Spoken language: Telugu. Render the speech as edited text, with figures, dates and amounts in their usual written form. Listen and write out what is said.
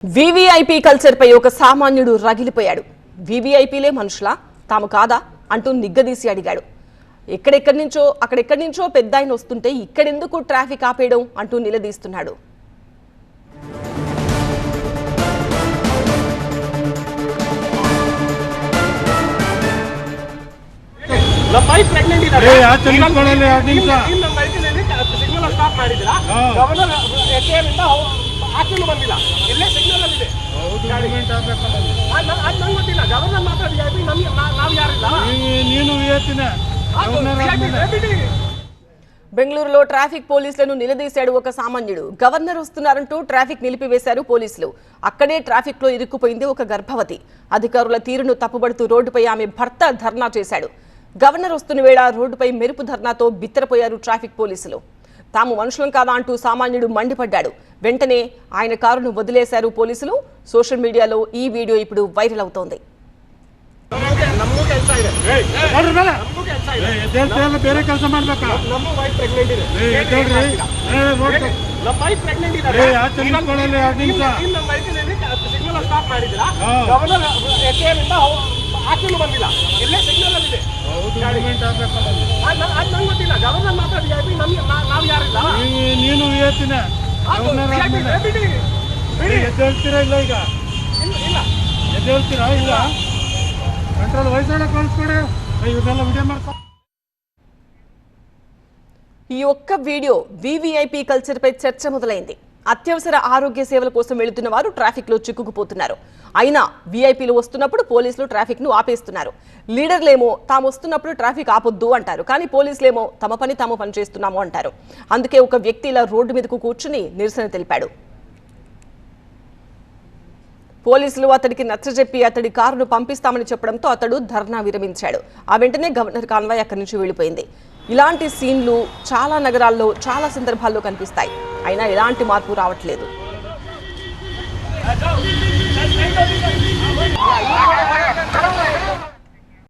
వీవీఐపీ కల్చర్ పై ఒక సామాన్యుడు రగిలిపోయాడు. వీవీఐపీలే మనుషులా, తాము కాదా అంటూ నిగ్గదీసి అడిగాడు. అక్కడెక్కడి నుంచో పెద్దాయన వస్తుంటే ఇక్కడెందుకు ట్రాఫిక్ ఆపేయడం అంటూ నిలదీస్తున్నాడు. బెంగళూరులో ట్రాఫిక్ పోలీసులను నిలదీశాడు ఒక సామాన్యుడు. గవర్నర్ వస్తున్నారంటూ ట్రాఫిక్ నిలిపివేశారు పోలీసులు. అక్కడే ట్రాఫిక్ లో ఇరుక్కుపోయింది ఒక గర్భవతి. అధికారుల తీరును తప్పుబడుతూ రోడ్డుపై ఆమె భర్త ధర్నా చేశాడు. గవర్నర్ వస్తున్న వేళ రోడ్డుపై మెరుపు ధర్నాతో బిత్తరపోయారు ట్రాఫిక్ పోలీసులు. తాము మనుషులం కాదా అంటూ సామాన్యుడు మండిపడ్డాడు. వెంటనే ఆయన కారును వదిలేశారు పోలీసులు. సోషల్ మీడియాలో ఈ వీడియో ఇప్పుడు వైరల్ అవుతోంది. ఈ ఒక్క వీడియో వీవీఐపీ కల్చర్ పై చర్చ మొదలైంది. అత్యవసర ఆరోగ్య సేవల కోసం వెళుతున్న వారు ట్రాఫిక్ లో చిక్కుకుపోతున్నారు. అయినా వీఐపీలు వస్తున్నప్పుడు పోలీసులు ట్రాఫిక్ ను ఆపేస్తున్నారు. లీడర్లేమో తాము వస్తున్నప్పుడు ట్రాఫిక్ ఆపొద్దు అంటారు, కానీ పోలీసులేమో తమ పని తాము పనిచేస్తున్నాము అంటారు. అందుకే ఒక వ్యక్తి ఇలా రోడ్డు మీదకు కూర్చుని నిరసన తెలిపాడు. పోలీసులు అతడికి నచ్చజెప్పి అతడి కారును పంపిస్తామని చెప్పడంతో అతడు ధర్నా విరమించాడు. ఆ వెంటనే గవర్నర్ కాన్వాయ్ అక్కడి నుంచి వెళ్లిపోయింది. ఇలాంటి సీన్లు చాలా నగరాల్లో చాలా సందర్భాల్లో కనిపిస్తాయి. అయినా ఎలాంటి మార్పు రావట్లేదు.